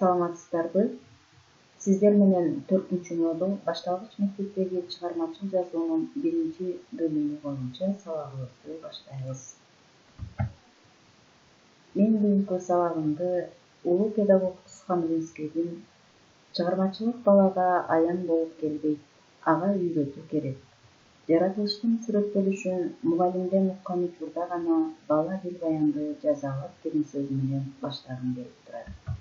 Саламатсыздарбы? Сиздер менен 4-модул башталгыч мектептеги чыгармачыл жазуунун 1-бөлүмү боюнча сабагыбызды баштайбыз. Мен бүгүнкү сабагымды улуу педагог Тусканбинскийдин чыгармачылык балага аян болуп келбейт, ага үйрөтүү керек. Жаратылыштын сүрөттөлүшүн мугалимден уккан учурда гана бала дил баянды жаза алат деген сөзү менен баштагым келип турат.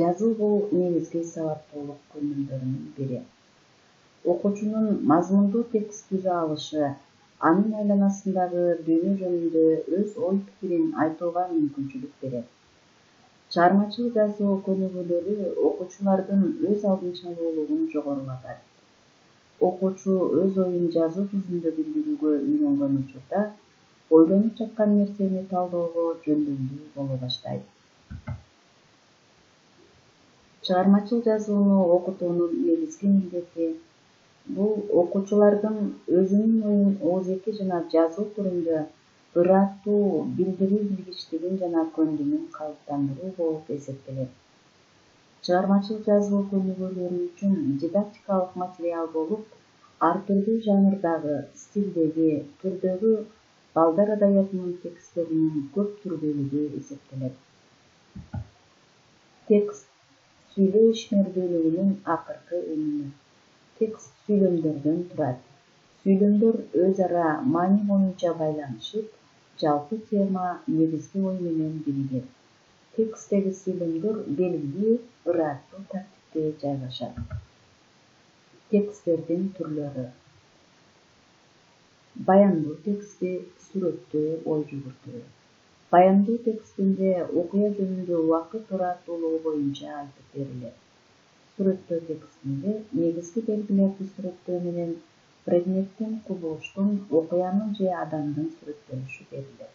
Жазуу бул негизги сабаттуулук көйнөмдөрүнүн бири. Окуучунун мазмундуу текст түзө алышы, анын айланасындагы дүйнө жөнүндө өз ой-пикирин айтууга мүмкүнчүлүк берет. Чыгармачыл жазуу көнүгүүлөрү окуучулардын өз алдынчалуулугун жогорулатат. Окуучу өз оюн жазуу жүзүндө билдирүүгө үйрөнгөн учурда ойлонуп жаткан нерсени талдаого жөндөмдүү боло баштайт. Чыгармачыл жазууну окутуунун негизги милдети бул окуучулардын өзүнүн оюн оозеки жана жазуу түрүндө ыраттуу билдирүү билгичтигин жана көндүмүн калыптандыруу болуп эсептелет. Чыгармачыл жазуу көнүгүүлөрү үчүн дидактикалык материал болуп, ар түрдүү жанрдагы, стилдеги, түрдөгү балдар адабиятынын тексттеринин көп түрдүүлүгү эсептелет. Текст сүйлөө ишмердүүлүгүнүн акыркы өнүмү. Текст сүйлөмдөрдөн турат. Сүйлөмдөр өз ара маани боюнча байланышып, жалпы тема, негизги ой менен биригет. Тексттеги сүйлөмдөр белгилүү, ыраттуу тартипте жайгашат. Тексттердин түрлөрү. Баяндоо тексти, сүрөттөө ой жүгүртүү. Баяндоо текстинде окуя жөнүндө убакыт ыраттуулугу боюнча айтып берилет. Сүрөттөө текстинде негизги белгилерди сүрөттөө менен предметтин, кубулуштун, окуянын же адамдын сүрөттөлүшү берилет.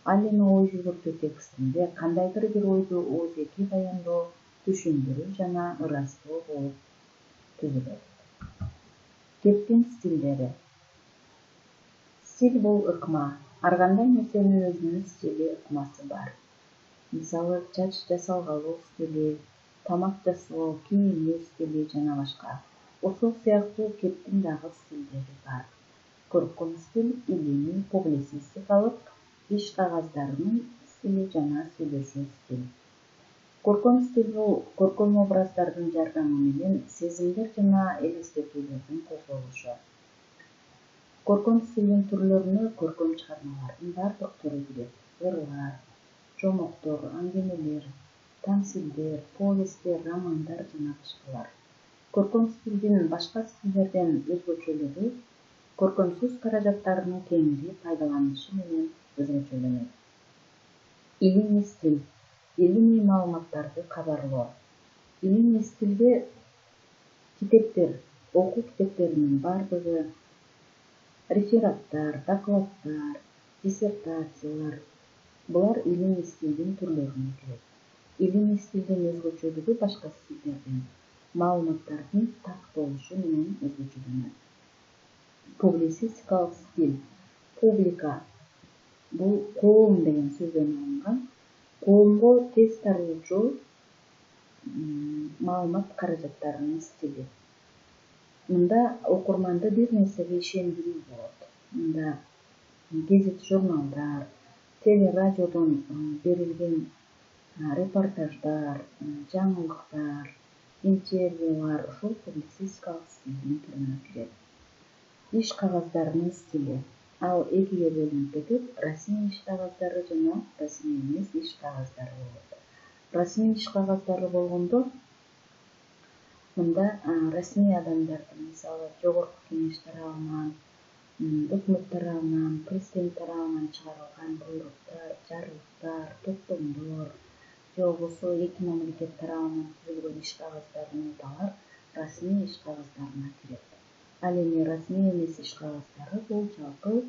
Ал эми ой жүгүртүү текстинде кандайдыр бир ойду оозеки баяндоо, түшүндүрүү жана ырастоо болуп түзүлөт. Кептин стилдери. Стиль бул ыкма. Ар кандай нерсенин өзүнүн стили, ыкмасы бар. Мисалы, чач жасалгалоо стили, тамак жасоо, кийинүү стили жана башка. Ошол сыяктуу кептин дагы стилдери бар. Көркөм стиль, илимий, публицистикалык, иш кагаздарынын стили жана сүйлөшүү стиль. Көркөм стиль бул көркөм образдардын жардамы менен сезимдер жана элестетүүлөрдүн козголушу. Көркөм стилдин түрлөрүнө көркөм чыгармалардын бардык түрү кирет. Ырлар, жомоктор, аңгемелер, тамсилдер, повесттер, романдар жана башкалар. Көркөм стилдин башка стилдерден өзгөчөлүгү көркөм сөз каражаттарынын кеңири пайдаланышы менен өзгөчөлөнөт. Илимий стиль. Илимий маалыматтарды кабарлоо. Илимий стилде китептер, окуу китептеринин бардыгы, рефераттар, докладдар, диссертациялар булар илимий стилдин түрлөрүнө кирет. Илимий стилдин өзгөчөлүгү башка стилдерден маалыматтардын так болушу менен өзгөчөлөнөт. Публицистикалык стиль. Публика бул коом деген сөздөн алынган. Коомго тез таруучу маалымат каражаттарынын стили. Мында окурманды бир нерсеге ишендирүү болот. Мында гезит, журналдар, телерадиодон берилген репортаждар, жаңылыктар, интервьюлар ушул публицистикалык стилдин түрүнө кирет. Иш кагаздарынын стили. Ал экиге бөлүнүп кетип, расмий иш кагаздары жана расмий эмес иш кагаздары болот. Расмий иш кагаздары болгондо мында расмий адамдардын, мисалы, жогорку кеңеш тарабынан, өкмөт тарабынан, президент тарабынан чыгарылган буйруктар, жарлыктар, токтомдор, же болбосо эки мамлекет тарабынан түзүлгөн иш кагаздарын аталар расмий иш кагаздарына кирет. Ал эми расмий эмес иш кагаздары бул жалпы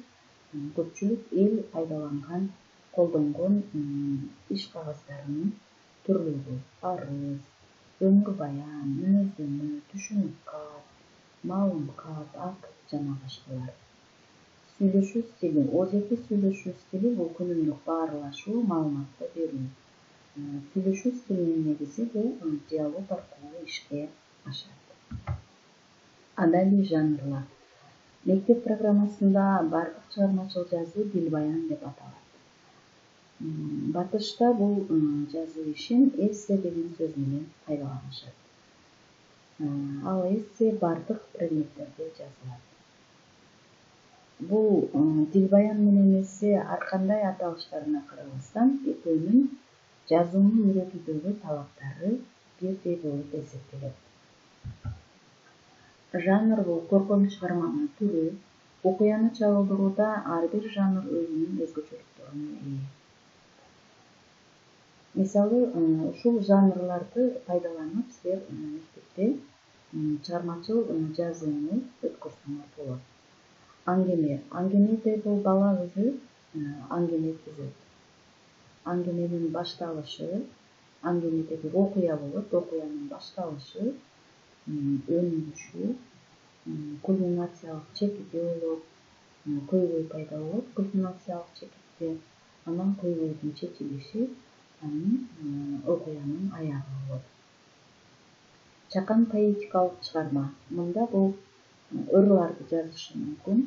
көпчүлүк эл пайдаланган, колдонгон иш кагаздарынын түрлөрү. Арыз, өмүр баян, мүнөздөмө, түшүнүк кат, маалым кат, акт жана башкалар. Сүйлөшүү стили. Оозеки сүйлөшүү стили бул күнүмдүк баарлашуу, маалыматты берүү. Сүйлөшүү стилинин негизи бул диалог аркылуу ишке ашат. Андан кийин жанрлар. Мектеп программасында бардык чыгармачыл жазуу дилбаян деп аталат. Батышта бул жазуу ишин эссе деген сөз менен пайдаланышат. Ал эссе бардык предметтерде жазылат. Бул дилбаян менен эссе ар кандай аталыштарына карабастан экөөнүн жазууну үйрөтүүдөгү талаптары бирдей болуп эсептелет. Жанр бул көркөм чыгарманын түрү. Окуяны чагылдырууда ар бир жанр өзүнүн өзгөчөлүктөрүнө ээ. Мисалы, ушул жанрларды пайдаланып силер мектепте чыгармачыл жазууну өткөрсөңөр болот. Аңгемеде бул бала өзү аңгеме түзөт. Аңгеменин башталышы, аңгемедеги окуя болот, окуянын башталышы, өнүгүшү, кульминациялык чекити болот, көйгөй пайда болот, кульминациялык чекитте, анан көйгөйдүн чечилиши, анан окуянын аягы болот. Чакан поэтикалык чыгарма. Мында бул ырларды жазышы мүмкүн,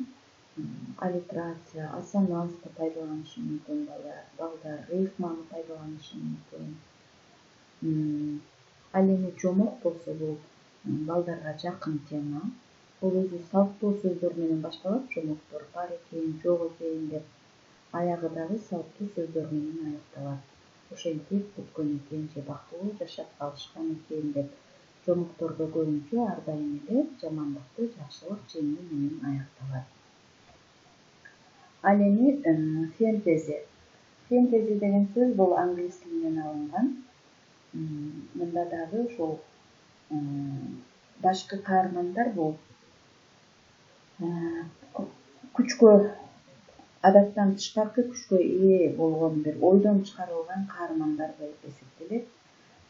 аллитерация, ассонансты пайдаланышы мүмкүн балдар, рифманы пайдаланышы мүмкүн. Ал эми жомок болсо бул балдарга жакын тема. Бул өзү салттуу сөздөр менен башталат, жомоктор бар экен, жок экен деп, аягы дагы салттуу сөздөр менен аякталат. Ошентип бүткөн экен же бактылуу жашап калышкан экен деп жомоктордо көбүнчө ар дайым эле жамандыкты жакшылык жеңүү менен аякталат. Ал эми фентези. Фентези деген сөз бул англис тилинен алынган. Мында дагы ушул башкы каармандар бул күчкө, адаттан тышкаркы күчкө ээ болгон бир ойдон чыгарылган каармандар болуп эсептелет.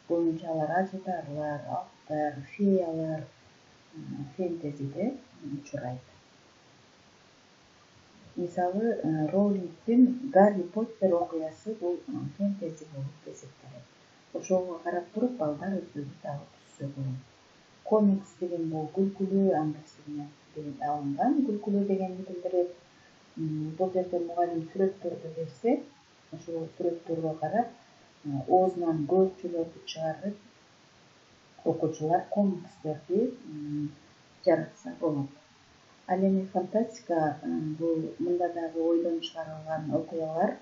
Боюнча алар ажыдарлар, алптар, феялар фентезиде учурайт. Мисалы, Роулингдин Гарри Поттер окуясы бул фентези болуп эсептелет. Ошого карап туруп балдар өздөрү дагы түзсө болот. Комикс деген бул күлкүлүү, англис тилинен алынган. Күлкүлүү дегенди билдирет. Бул жерде мугалим сүрөттөрдү берсе, ошол сүрөттөргө карап оозунан көөрчөлөрдү чыгарып, окуучулар комикстерди жаратса болот. Ал эми фантастика бул мында дагы ойдон чыгарылган окуялар,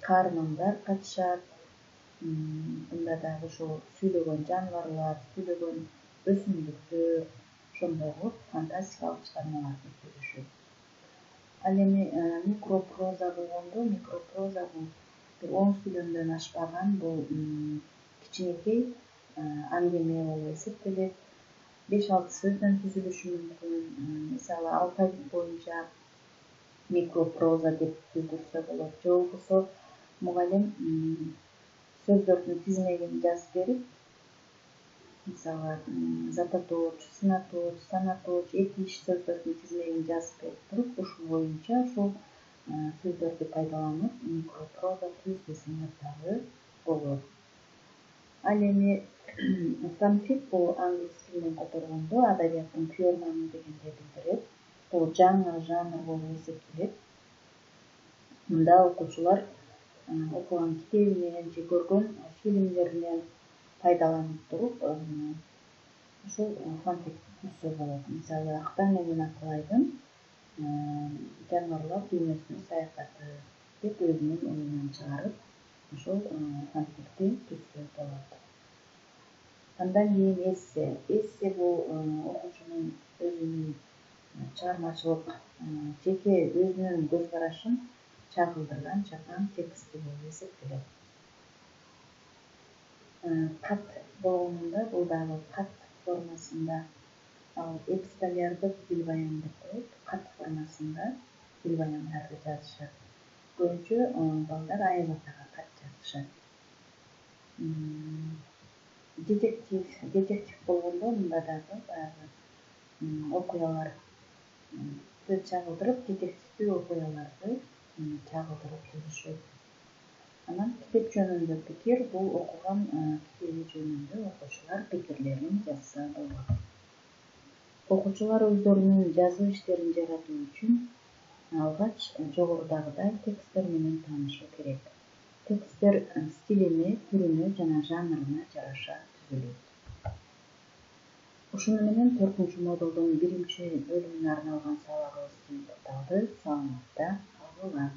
каармандар катышат. Мында дагы ушул сүйлөгөн жаныбарлар, сүйлөгөн өсүмдүктөр, ошондой кылып фантастикалык чыгармаларды түзүшөт. Ал эми микропроза болгондо, микропроза бул бир 10 сүйлөмдөн ашпаган, бул кичинекей аңгеме болуп эсептелет. 5-6 сөздөн түзүлүшү мүмкүн. Мисалы, алфавит боюнча микропроза деп түздүрсө болот. Же болбосо мугалим сөздөрдүн тизмегин жазып берип, мисалы, затоточ, сыноточ, саноточ, этиш сөздөрдүн тизмегин жазып берип туруп, ушул боюнча ушул сөздөрдү пайдаланып микропроза түз десеңер дагы болот. Ал эми фанфик бул англис тилинен которгондо адабияттын пүйөрманы дегенди билдирет. Бул жаңы жанр болуп эсептелет. Мында окуучулар окуган китебинен же көргөн фильмдеринен пайдаланып туруп, ушул фанфикти түзсө болот. Мисалы, Актан менен Акылайдын жаныбарлар дүйнөсүнүн саякаты деп өзүнүн оюнан чыгарып, ошол фанфикти түзсө болот. Андан кийин эссе. Эссе бул окуучунун өзүнүн чыгармачылык, жеке өзүнүн көз карашын чагылдырган чакан тексти болуп эсептелет. Кат болгонунда бул дагы кат формасында, ал эпистолярдык дилбаян деп коет, кат формасында дилбаяндарды жазышат. Көбүнчө балдар айыл атага кат жазышат. Детектив болгондо мында дагы баягы окуялар чагылдырып, детективдүү окуяларды чагылдырып түзүшөт. Анан китеп жөнүндө пикир — бул окуган китеби жөнүндө окуучулар пикирлерин жазса болот. Окуучулар өздөрүнүн жазуу иштерин жаратуу үчүн алгач жогорудагыдай тексттер менен таанышуу керек. Тексттер стилине, түрүнө жана жанрына жараша түзүлөт. Ушуну менен 4-модулдун 1-бөлүмүнө арналган сабагыбыздын токталды. Саламатта калгыла.